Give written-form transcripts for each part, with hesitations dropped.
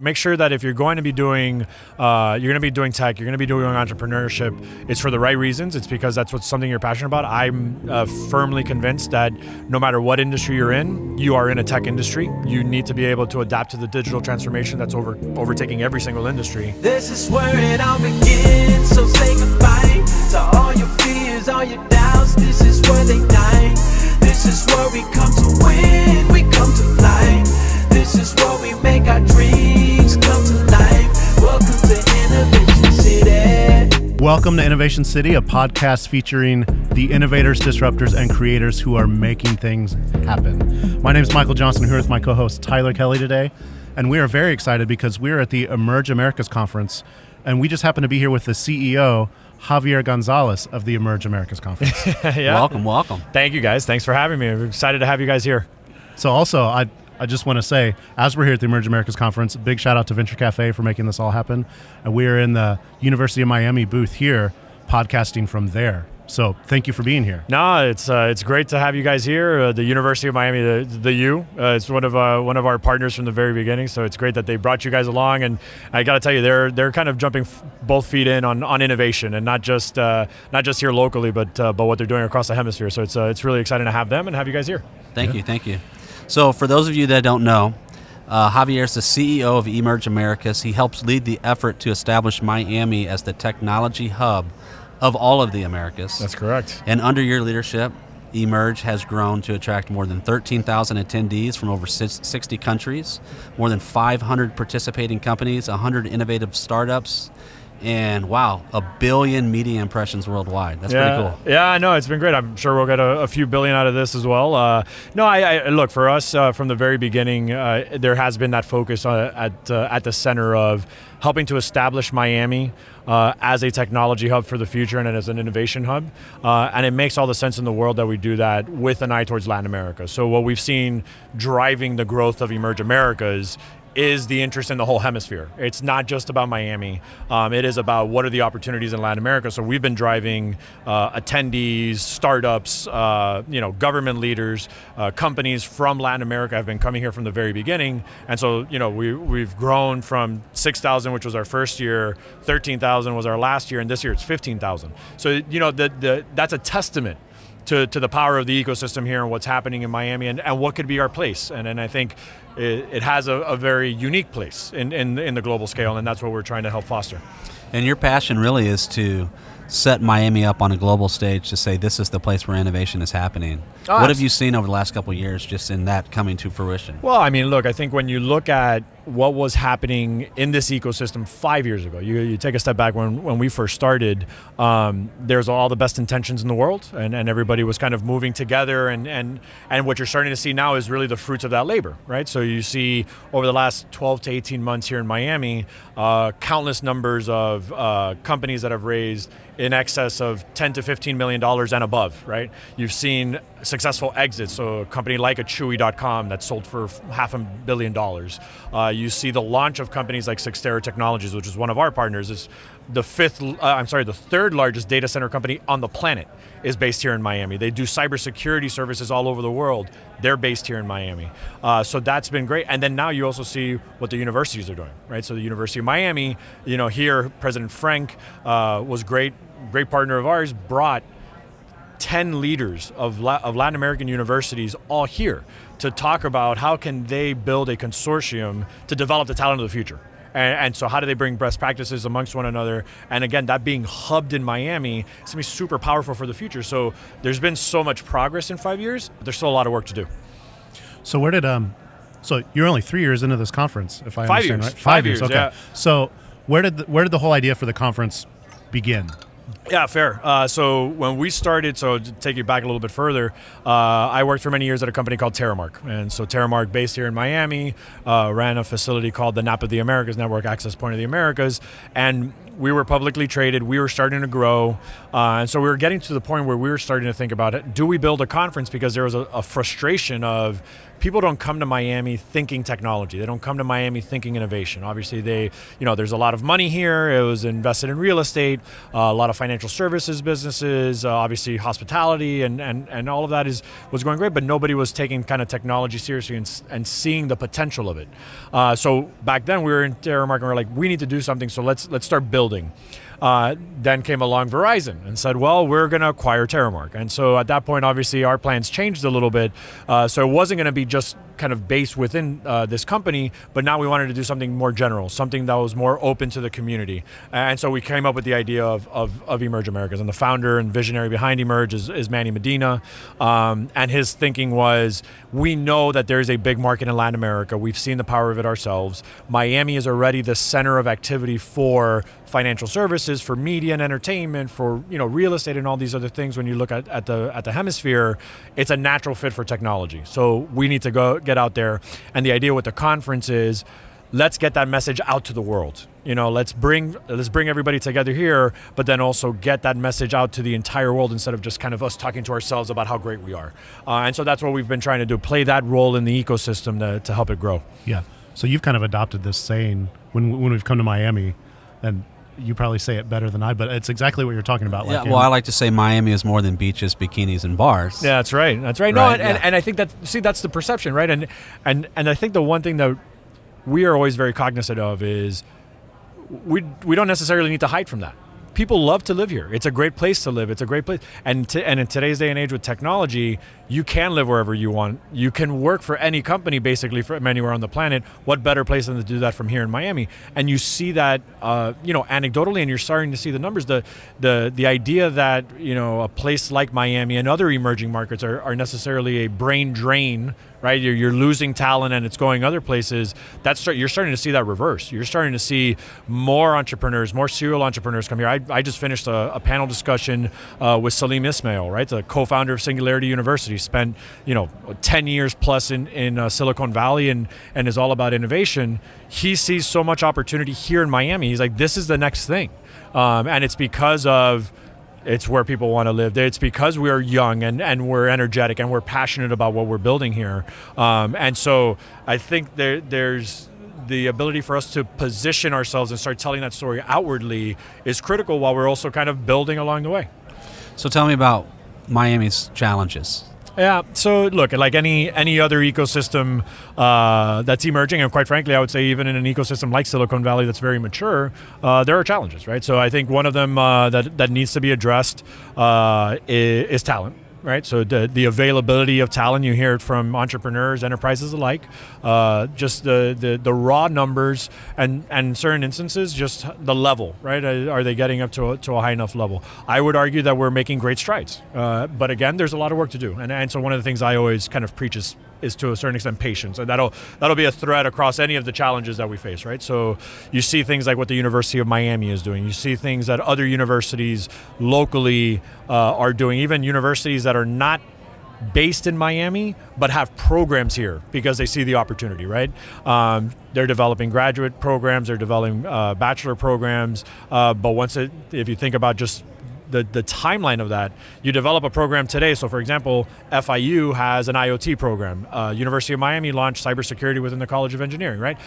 Make sure that if you're going to be doing tech, you're going to be doing entrepreneurship, it's for the right reasons. It's because that's something you're passionate about. I'm firmly convinced that no matter what industry you're in, you are in a tech industry. You need to be able to adapt to the digital transformation that's overtaking every single industry. This is where it all begins, so say goodbye to all your fears, all your doubts. This is where they die. This is where we come to win, we come to fly. This is where we make our dreams come to life. Welcome to Innovation City. Welcome to Innovation City, a podcast featuring the innovators, disruptors, and creators who are making things happen. My name is Michael Johnson, here with my co-host Tyler Kelley today, and we are very excited because we're at the Emerge Americas conference, and we just happen to be here with the CEO, Xavier Gonzalez of the Emerge Americas conference. Yeah. Welcome. Thank you guys. Thanks for having me. I'm excited to have you guys here. So also, I just want to say, as we're here at the Emerge Americas conference, big shout out to Venture Cafe for making this all happen. And we are in the University of Miami booth here, podcasting from there. So thank you for being here. No, it's great to have you guys here. The University of Miami, the U, it's one of our partners from the very beginning. So it's great that they brought you guys along. And I got to tell you, they're kind of jumping both feet in on innovation, and not just here locally, but what they're doing across the hemisphere. So it's really exciting to have them and have you guys here. Thank you. So for those of you that don't know, Javier is the CEO of Emerge Americas. He helps lead the effort to establish Miami as the technology hub of all of the Americas. That's correct. And under your leadership, Emerge has grown to attract more than 13,000 attendees from over 60 countries, more than 500 participating companies, 100 innovative startups, and wow, 1 billion media impressions worldwide. That's pretty cool. Yeah, I know. It's been great. I'm sure we'll get a few billion out of this as well. I look, for us, from the very beginning, there has been that focus at the center of helping to establish Miami as a technology hub for the future and as an innovation hub. And it makes all the sense in the world that we do that with an eye towards Latin America. So what we've seen driving the growth of Emerge Americas is the interest in the whole hemisphere. It's not just about Miami. It is about what are the opportunities in Latin America. So we've been driving attendees, startups, government leaders, companies from Latin America have been coming here from the very beginning. And so, we've grown from 6,000, which was our first year, 13,000 was our last year, and this year it's 15,000. So, that's a testament to the power of the ecosystem here and what's happening in Miami and what could be our place. And I think it has a very unique place in the global scale, and that's what we're trying to help foster. And your passion really is to set Miami up on a global stage to say this is the place where innovation is happening. What have you seen over the last couple of years just in that coming to fruition? Well, I mean, look, I think when you look at what was happening in this ecosystem 5 years ago, you take a step back when we first started, there's all the best intentions in the world, and everybody was kind of moving together, and what you're starting to see now is really the fruits of that labor, right? So you see over the last 12 to 18 months here in Miami, countless numbers of companies that have raised in excess of $10 to $15 million and above, right? You've seen successful exits, so a company like a Chewy.com that sold for $500 million. You see the launch of companies like Sixtera Technologies, which is one of our partners. Is the third largest data center company on the planet is based here in Miami. They do cybersecurity services all over the world. They're based here in Miami. So that's been great. And then now you also see what the universities are doing, right? So the University of Miami, here, President Frank was great partner of ours, brought 10 leaders of Latin American universities all here to talk about how can they build a consortium to develop the talent of the future. And so how do they bring best practices amongst one another? And again, that being hubbed in Miami, it's going to be super powerful for the future. So there's been so much progress in 5 years, but there's still a lot of work to do. So where did so you're only 3 years into this conference, if I 5 understand years. right? 5 years, okay. yeah. So where did the whole idea for the conference begin? Yeah, fair. So when we started, to take you back a little bit further, I worked for many years at a company called Terramark. And so Terramark, based here in Miami, ran a facility called the NAP of the Americas, Network Access Point of the Americas. And we were publicly traded. We were starting to grow. And so we were getting to the point where we were starting to think about it. Do we build a conference? Because there was a frustration of people don't come to Miami thinking technology. They don't come to Miami thinking innovation. Obviously, there's a lot of money here. It was invested in real estate, a lot of financial services businesses, obviously hospitality, and all of that was going great. But nobody was taking kind of technology seriously and seeing the potential of it. So back then, we were in Terramark and we're like, we need to do something. So let's start building. Then came along Verizon and said, well, we're going to acquire Terramark. And so at that point, obviously, our plans changed a little bit. So it wasn't going to be just kind of based within this company, but now we wanted to do something more general, something that was more open to the community. And so we came up with the idea of Emerge Americas. And the founder and visionary behind Emerge is Manny Medina. And his thinking was, we know that there is a big market in Latin America. We've seen the power of it ourselves. Miami is already the center of activity for financial services, for media and entertainment, for real estate and all these other things. When you look at the hemisphere, it's a natural fit for technology. So we need to get out there. And the idea with the conference is, let's get that message out to the world. Let's bring everybody together here, but then also get that message out to the entire world instead of just kind of us talking to ourselves about how great we are. And so that's what we've been trying to do, play that role in the ecosystem to help it grow. Yeah. So you've kind of adopted this saying when we've come to Miami, and you probably say it better than I, but it's exactly what you're talking about. Yeah, I like to say Miami is more than beaches, bikinis, and bars. Yeah, that's right. That's right. No, and I think that's the perception, right? And I think the one thing that we are always very cognizant of is we don't necessarily need to hide from that. People love to live here. It's a great place to live. It's a great place. And in today's day and age with technology, you can live wherever you want. You can work for any company, basically, from anywhere on the planet. What better place than to do that from here in Miami? And you see that, anecdotally, and you're starting to see the numbers. The idea that, a place like Miami and other emerging markets are necessarily a brain drain, right? You're losing talent and it's going other places. You're starting to see that reverse. You're starting to see more entrepreneurs, more serial entrepreneurs come here. I just finished a panel discussion with Salim Ismail, right? The co-founder of Singularity University, spent 10 years plus in Silicon Valley and is all about innovation. He sees so much opportunity here in Miami. He's like, this is the next thing. And it's because it's where people want to live. It's because we're young and we're energetic and we're passionate about what we're building here. And so I think there's the ability for us to position ourselves and start telling that story outwardly is critical while we're also kind of building along the way. So tell me about Miami's challenges. Yeah, so look, like any other ecosystem that's emerging, and quite frankly, I would say even in an ecosystem like Silicon Valley that's very mature, there are challenges, right? So I think one of them that needs to be addressed is talent. Right, so the availability of talent, you hear it from entrepreneurs, enterprises alike. Just the raw numbers, and in certain instances, just the level. Right, are they getting up to a high enough level? I would argue that we're making great strides, but again, there's a lot of work to do. And so one of the things I always kind of preach is to a certain extent patience, and that'll be a thread across any of the challenges that we face, right? So you see things like what the University of Miami is doing. You see things that other universities locally are doing, even universities that are not based in Miami but have programs here because they see the opportunity, right? They're developing graduate programs, they're developing bachelor programs, but if you think about just the timeline of that, you develop a program today. So for example, FIU has an IoT program. University of Miami launched cybersecurity within the College of Engineering, right?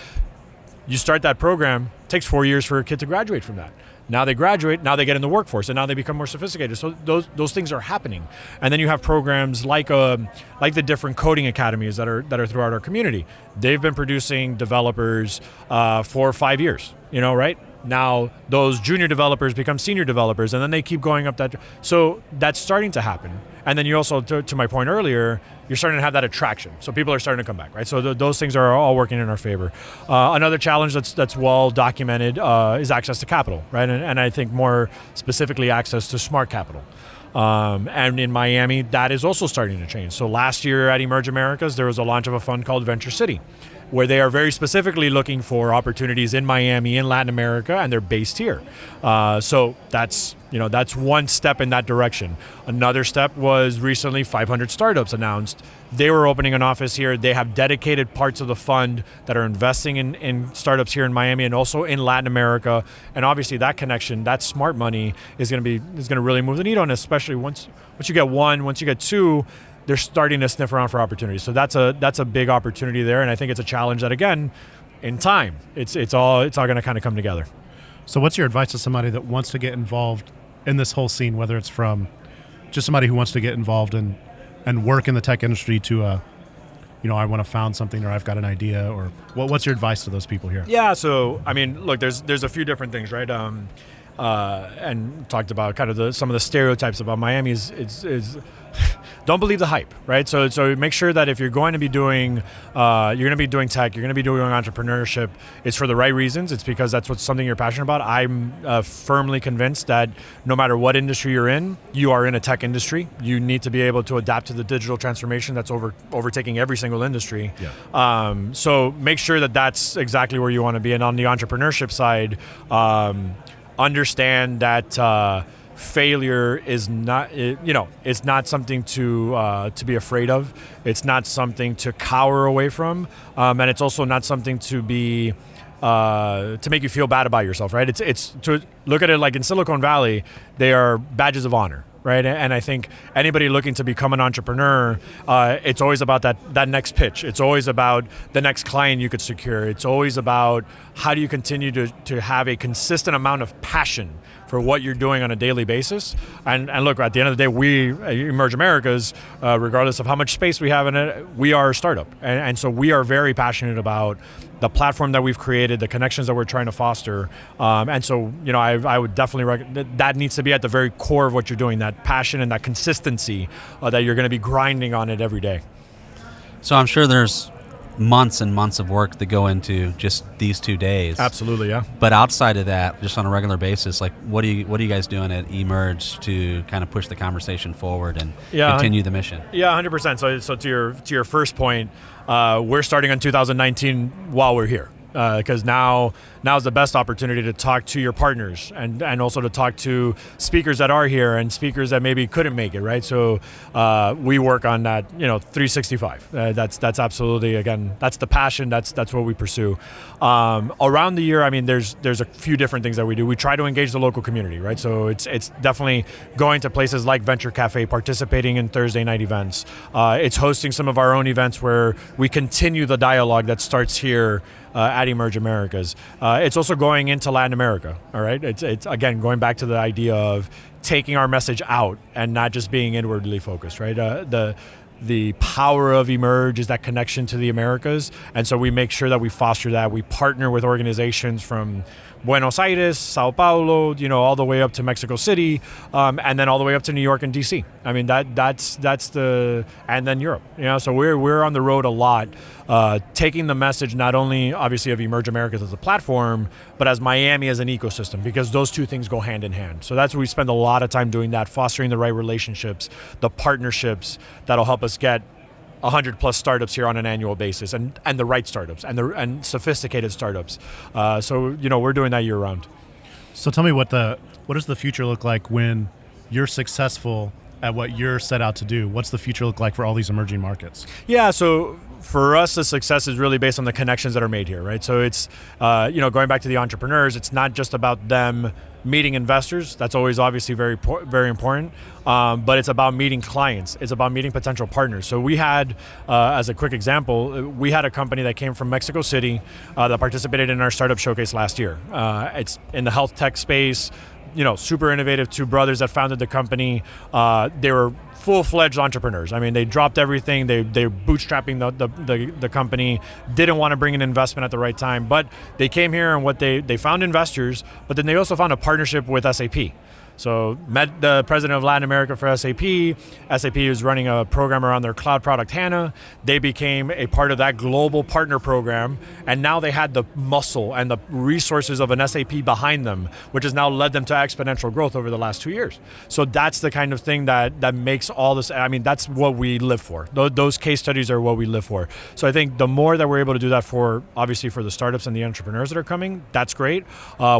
You start that program, it takes 4 years for a kid to graduate from that. Now they graduate, now they get in the workforce, and now they become more sophisticated. So those things are happening. And then you have programs like the different coding academies that are throughout our community. They've been producing developers for 5 years, right? Now those junior developers become senior developers, and then they keep going up that. So that's starting to happen. And then you also, to my point earlier, you're starting to have that attraction. So people are starting to come back, right? So those things are all working in our favor. Another challenge that's well documented is access to capital, right? And I think more specifically access to smart capital. And in Miami, that is also starting to change. So last year at Emerge Americas, there was a launch of a fund called Venture City, where they are very specifically looking for opportunities in Miami, in Latin America, and they're based here. So that's one step in that direction. Another step was recently 500 startups announced. They were opening an office here. They have dedicated parts of the fund that are investing in startups here in Miami and also in Latin America. And obviously that connection, that smart money is going to really move the needle. And especially once you get one, once you get two, they're starting to sniff around for opportunities. So that's a big opportunity there, and I think it's a challenge that, again, in time, it's all going to kind of come together. So what's your advice to somebody that wants to get involved in this whole scene, whether it's from just somebody who wants to get involved and work in the tech industry to I want to found something, or I've got an idea, or what's your advice to those people here? Yeah, so I mean, look, there's a few different things, right? And talked about kind of some of the stereotypes about Miami is don't believe the hype, right? So make sure that if you're going to be doing tech, you're going to be doing entrepreneurship, it's for the right reasons. It's because that's something you're passionate about. I'm firmly convinced that no matter what industry you're in, you are in a tech industry. You need to be able to adapt to the digital transformation that's overtaking every single industry. Yeah. So make sure that that's exactly where you want to be. And on the entrepreneurship side, understand that failure is not, it's not something to be afraid of. It's not something to cower away from, and it's also not something to be to make you feel bad about yourself, right? It's to look at it like in Silicon Valley, they are badges of honor. Right, and I think anybody looking to become an entrepreneur, it's always about that next pitch. It's always about the next client you could secure. It's always about how do you continue to have a consistent amount of passion for what you're doing on a daily basis. And look, at the end of the day, we, Emerge Americas, regardless of how much space we have in it, we are a startup. And so we are very passionate about the platform that we've created, the connections that we're trying to foster. And so, I would definitely recommend that needs to be at the very core of what you're doing, that passion and that consistency that you're going to be grinding on it every day. So I'm sure there's months and months of work that go into just these 2 days. Absolutely, yeah. But outside of that, just on a regular basis, like what are you guys doing at Emerge to kind of push the conversation forward and continue the mission? Yeah, 100%. So to your first point, we're starting on 2019 while we're here. Because now's the best opportunity to talk to your partners and also to talk to speakers that are here and speakers that maybe couldn't make it, right? So we work on that, 365. That's absolutely, again, that's the passion. That's what we pursue. Around the year, I mean, there's a few different things that we do. We try to engage the local community, right? So it's definitely going to places like Venture Cafe, participating in Thursday night events. It's hosting some of our own events where we continue the dialogue that starts here at Emerge Americas. It's also going into Latin America, all right? It's again, going back to the idea of taking our message out and not just being inwardly focused, right? The power of Emerge is that connection to the Americas, and so we make sure that we foster that. We partner with organizations from Buenos Aires, Sao Paulo, all the way up to Mexico City, and then all the way up to New York and DC. I mean, that's and then Europe. So we're on the road a lot, taking the message not only obviously of Emerge Americas as a platform, but as Miami as an ecosystem, because those two things go hand in hand. So that's what we spend a lot of time doing, that fostering the right relationships, the partnerships that'll help us get 100 plus startups here on an annual basis, and the right startups and sophisticated startups. So we're doing that year round. So tell me, what does the future look like when you're successful at what you're set out to do? What's the future look like for all these emerging markets? Yeah, so for us, the success is really based on the connections that are made here, right? So it's, going back to the entrepreneurs, it's not just about them meeting investors. That's always obviously very, very important. But it's about meeting clients. It's about meeting potential partners. So we had, as a quick example, we had a company that came from Mexico City that participated in our startup showcase last year. It's in the health tech space, super innovative. Two brothers that founded the company. They were full-fledged entrepreneurs. I mean, they dropped everything. They're bootstrapping the company, didn't want to bring in investment at the right time, but they came here and they found investors, but then they also found a partnership with SAP. So met the president of Latin America for SAP. SAP is running a program around their cloud product, HANA. They became a part of that global partner program, and now they had the muscle and the resources of an SAP behind them, which has now led them to exponential growth over the last 2 years. So that's the kind of thing that makes all this, I mean, that's what we live for. Those case studies are what we live for. So I think the more that we're able to do that obviously for the startups and the entrepreneurs that are coming, that's great.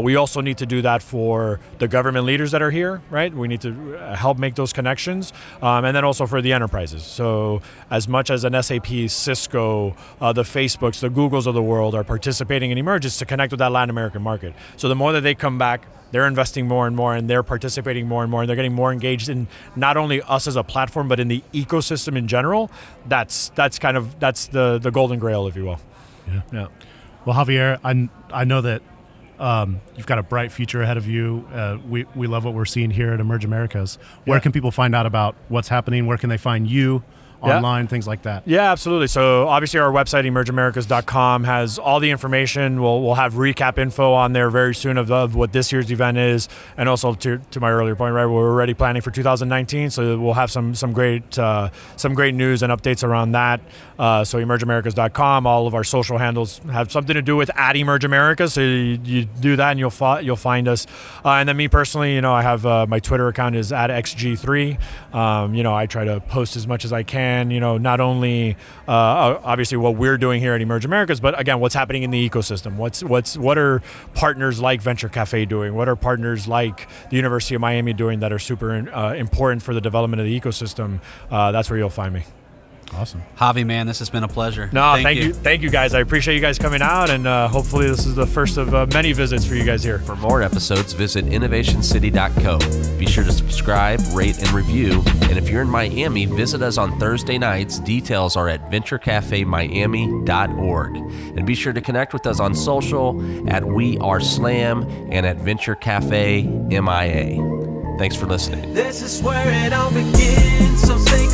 We also need to do that for the government leaders that are are here, right? We need to help make those connections, and then also for the enterprises. So as much as an SAP, Cisco, the Facebooks, the Googles of the world are participating in Emerge, is to connect with that Latin American market. So the more that they come back, they're investing more and more, and they're participating more and more, and they're getting more engaged in not only us as a platform, but in the ecosystem in general. That's the golden grail, if you will. Yeah. Well, Javier, I know that you've got a bright future ahead of you. We love what we're seeing here at Emerge Americas. Where can people find out about what's happening? Where can they find you? Online, things like that. Yeah, absolutely. So obviously our website, emergeamericas.com, has all the information. We'll have recap info on there very soon of what this year's event is. And also to my earlier point, right, we're already planning for 2019. So we'll have some great news and updates around that. So emergeamericas.com, all of our social handles have something to do with @emergeamericas. So you do that and you'll find us. And then me personally, I have my Twitter account is @xg3. I try to post as much as I can. Not only obviously what we're doing here at Emerge Americas, but again, what's happening in the ecosystem. What are partners like Venture Cafe doing? What are partners like the University of Miami doing that are super important for the development of the ecosystem? That's where you'll find me. Awesome. Javi, man, this has been a pleasure. No, thank you. Thank you, guys. I appreciate you guys coming out, and hopefully this is the first of many visits for you guys here. For more episodes, visit innovationcity.co. Be sure to subscribe, rate, and review. And if you're in Miami, visit us on Thursday nights. Details are at venturecafemiami.org. And be sure to connect with us on social at WeAreSlam and at Venture Cafe MIA. Thanks for listening. This is where it all begins, so stay